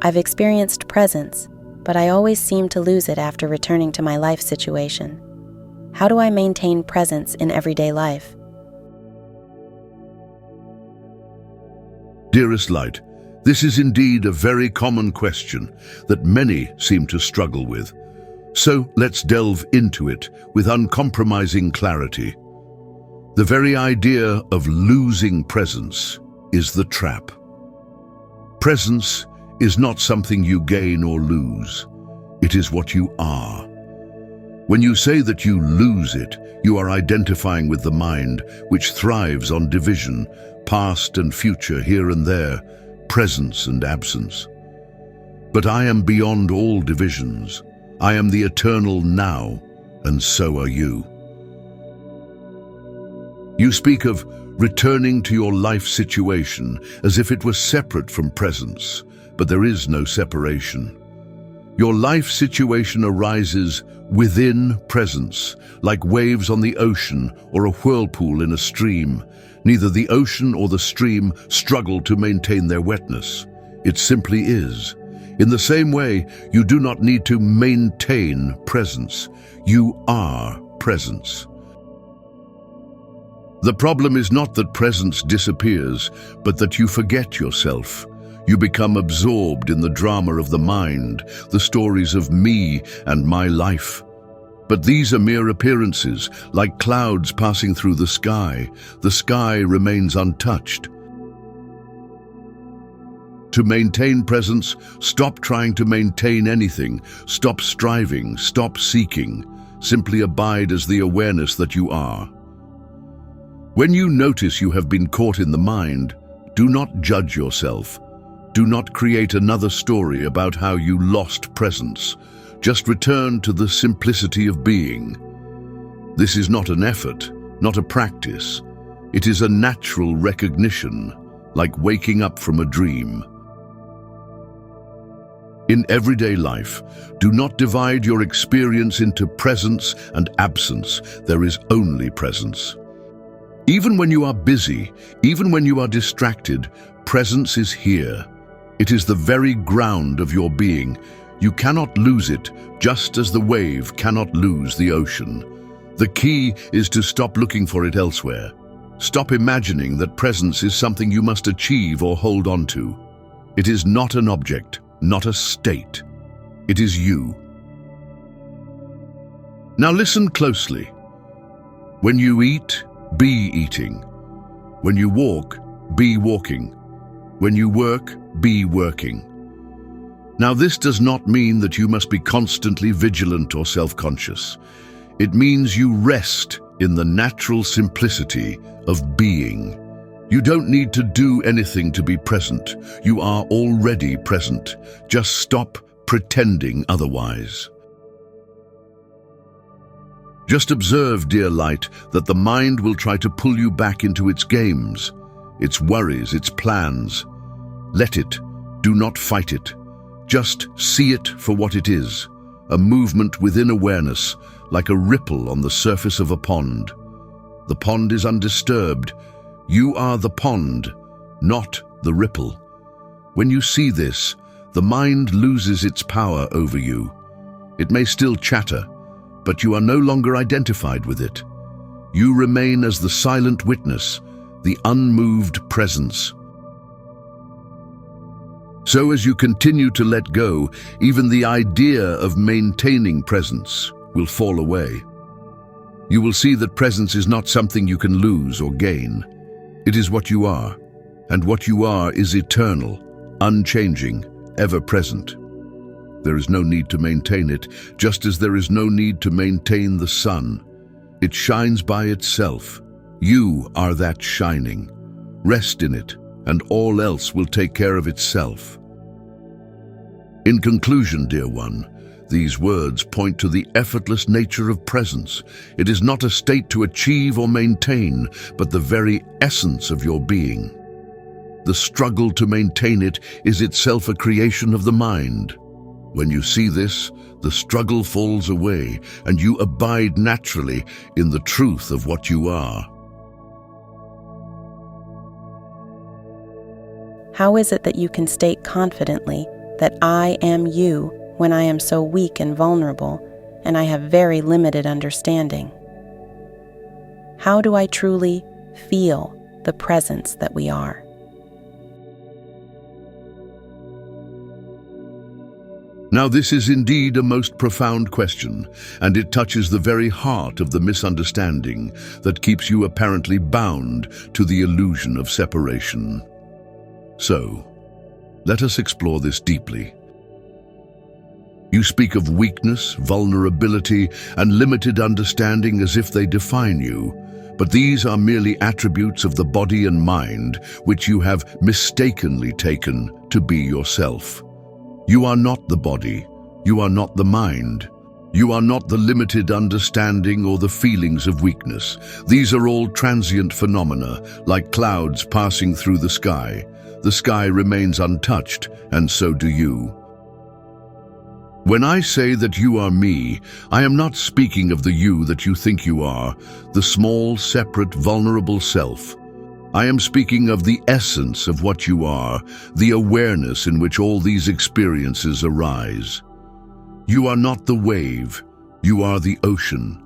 I've experienced presence, but I always seem to lose it after returning to my life situation. How do I maintain presence in everyday life? Dearest Light, this is indeed a very common question that many seem to struggle with. So let's delve into it with uncompromising clarity. The very idea of losing presence is the trap. Presence is not something you gain or lose. It is what you are. When you say that you lose it, you are identifying with the mind, which thrives on division, past and future, here and there, presence and absence. But I am beyond all divisions. I am the eternal now, and so are you. You speak of returning to your life situation as if it was separate from presence, but there is no separation. Your life situation arises within presence, like waves on the ocean or a whirlpool in a stream. Neither the ocean or the stream struggle to maintain their wetness. It simply is. In the same way, you do not need to maintain presence. You are presence. The problem is not that presence disappears, but that you forget yourself. You become absorbed in the drama of the mind, the stories of me and my life. But these are mere appearances, like clouds passing through the sky. The sky remains untouched. To maintain presence, stop trying to maintain anything. Stop striving, stop seeking. Simply abide as the awareness that you are. When you notice you have been caught in the mind, do not judge yourself. Do not create another story about how you lost presence. Just return to the simplicity of being. This is not an effort, not a practice. It is a natural recognition, like waking up from a dream. In everyday life, do not divide your experience into presence and absence. There is only presence. Even when you are busy, even when you are distracted, presence is here. It is the very ground of your being. You cannot lose it, just as the wave cannot lose the ocean. The key is to stop looking for it elsewhere. Stop imagining that presence is something you must achieve or hold on to. It is not an object, not a state. It is you. Now listen closely. When you eat, be eating. When you walk, be walking. When you work, be working. Now this does not mean that you must be constantly vigilant or self-conscious. It means you rest in the natural simplicity of being. You don't need to do anything to be present. You are already present. Just stop pretending otherwise. Just observe, dear light, that the mind will try to pull you back into its games, its worries, its plans. Let it. Do not fight it. Just see it for what it is, a movement within awareness, like a ripple on the surface of a pond. The pond is undisturbed. You are the pond, not the ripple. When you see this, the mind loses its power over you. It may still chatter, but you are no longer identified with it. You remain as the silent witness, the unmoved presence. So as you continue to let go, even the idea of maintaining presence will fall away. You will see that presence is not something you can lose or gain. It is what you are, and what you are is eternal, unchanging, ever present. There is no need to maintain it, just as there is no need to maintain the sun. It shines by itself. You are that shining. Rest in it, and all else will take care of itself. In conclusion, dear one, these words point to the effortless nature of presence. It is not a state to achieve or maintain, but the very essence of your being. The struggle to maintain it is itself a creation of the mind. When you see this, the struggle falls away, and you abide naturally in the truth of what you are. How is it that you can state confidently that I am you when I am so weak and vulnerable, and I have very limited understanding? How do I truly feel the presence that we are? Now, this is indeed a most profound question, and it touches the very heart of the misunderstanding that keeps you apparently bound to the illusion of separation. So, let us explore this deeply. You speak of weakness, vulnerability, and limited understanding as if they define you, but these are merely attributes of the body and mind which you have mistakenly taken to be yourself. You are not the body, you are not the mind, you are not the limited understanding or the feelings of weakness. These are all transient phenomena, like clouds passing through the sky. The sky remains untouched, and so do you. When I say that you are me, I am not speaking of the you that you think you are, the small, separate, vulnerable self. I am speaking of the essence of what you are, the awareness in which all these experiences arise. You are not the wave, you are the ocean.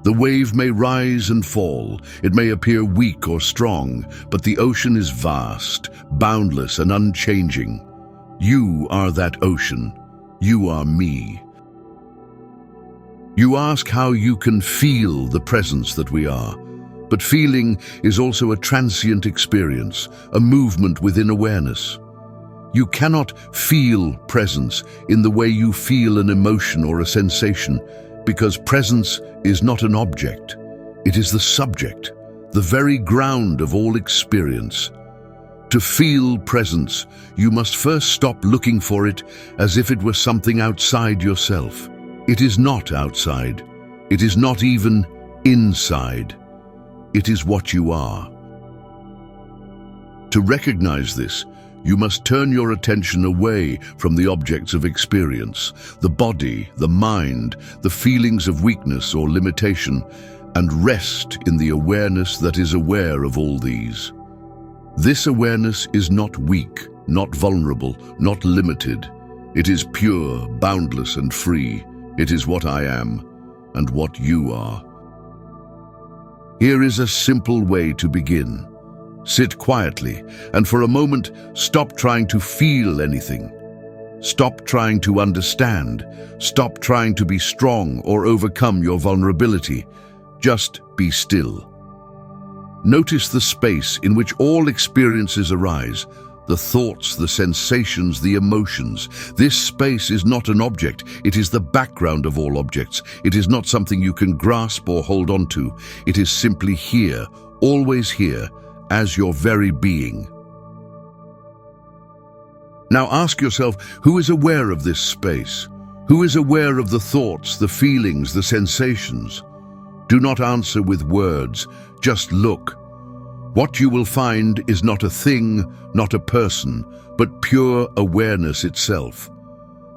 The wave may rise and fall, it may appear weak or strong, but the ocean is vast, boundless, and unchanging. You are that ocean. You are me. You ask how you can feel the presence that we are. But feeling is also a transient experience, a movement within awareness. You cannot feel presence in the way you feel an emotion or a sensation, because presence is not an object. It is the subject, the very ground of all experience. To feel presence, you must first stop looking for it as if it were something outside yourself. It is not outside. It is not even inside. It is what you are. To recognize this, you must turn your attention away from the objects of experience, the body, the mind, the feelings of weakness or limitation, and rest in the awareness that is aware of all these. This awareness is not weak, not vulnerable, not limited. It is pure, boundless, and free. It is what I am and what you are. Here is a simple way to begin. Sit quietly and for a moment stop trying to feel anything. Stop trying to understand. Stop trying to be strong or overcome your vulnerability. Just be still. Notice the space in which all experiences arise, the thoughts, the sensations, the emotions. This space is not an object, it is the background of all objects. It is not something you can grasp or hold on to. It is simply here, always here, as your very being. Now ask yourself, who is aware of this space? Who is aware of the thoughts, the feelings, the sensations? Do not answer with words, just look. What you will find is not a thing, not a person, but pure awareness itself.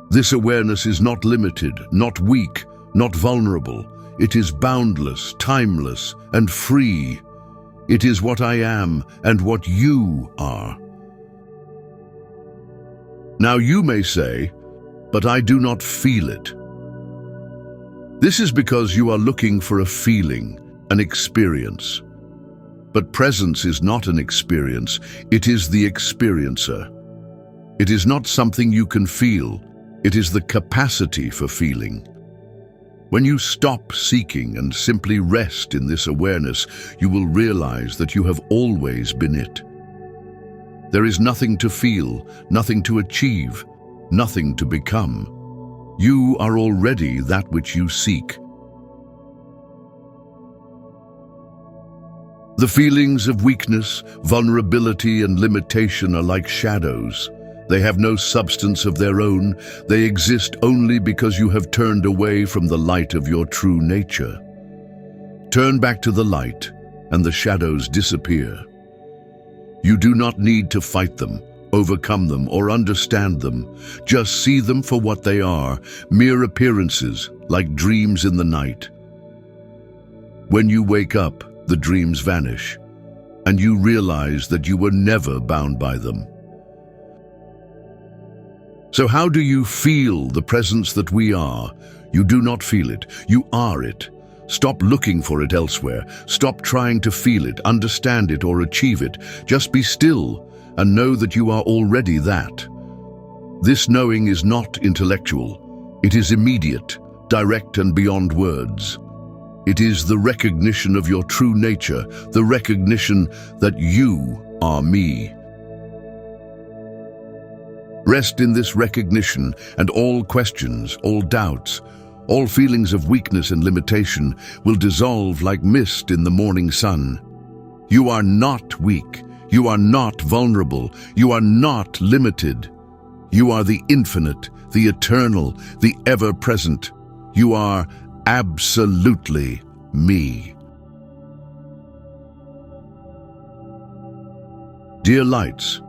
This awareness is not limited, not weak, not vulnerable. It is boundless, timeless, and free. It is what I am and what you are. Now you may say, but I do not feel it. This is because you are looking for a feeling, an experience. But presence is not an experience, it is the experiencer. It is not something you can feel, it is the capacity for feeling. When you stop seeking and simply rest in this awareness, you will realize that you have always been it. There is nothing to feel, nothing to achieve, nothing to become. You are already that which you seek. The feelings of weakness, vulnerability, and limitation are like shadows. They have no substance of their own. They exist only because you have turned away from the light of your true nature. Turn back to the light, and the shadows disappear. You do not need to fight them, overcome them, or understand them. Just see them for what they are, mere appearances, like dreams in the night. When you wake up, the dreams vanish, and you realize that you were never bound by them. So how do you feel the presence that we are? You do not feel it. You are it. Stop looking for it elsewhere. Stop trying to feel it, understand it, or achieve it. Just be still and know that you are already that. This knowing is not intellectual. It is immediate, direct, and beyond words. It is the recognition of your true nature, the recognition that you are me. Rest in this recognition, and all questions, all doubts, all feelings of weakness and limitation will dissolve like mist in the morning sun. You are not weak. You are not vulnerable. You are not limited. You are the infinite, the eternal, the ever-present. You are absolutely me. Dear lights,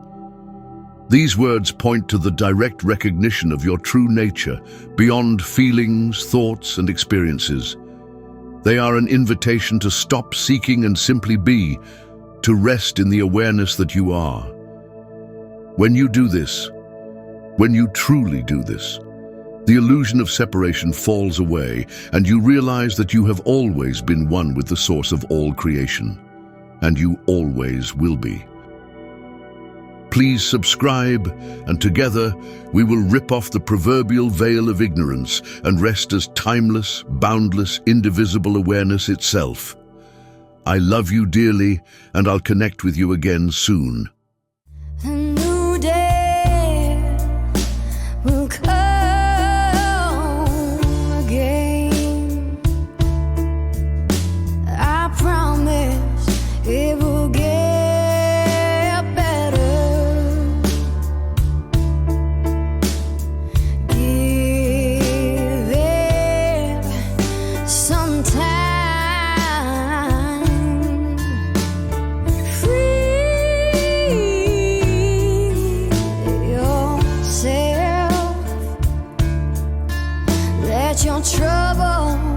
these words point to the direct recognition of your true nature, beyond feelings, thoughts, and experiences. They are an invitation to stop seeking and simply be, to rest in the awareness that you are. When you do this, when you truly do this, the illusion of separation falls away, and you realize that you have always been one with the source of all creation, and you always will be. Please subscribe, and together we will rip off the proverbial veil of ignorance and rest as timeless, boundless, indivisible awareness itself. I love you dearly, and I'll connect with you again soon. A new day will come again. I promise it will get your trouble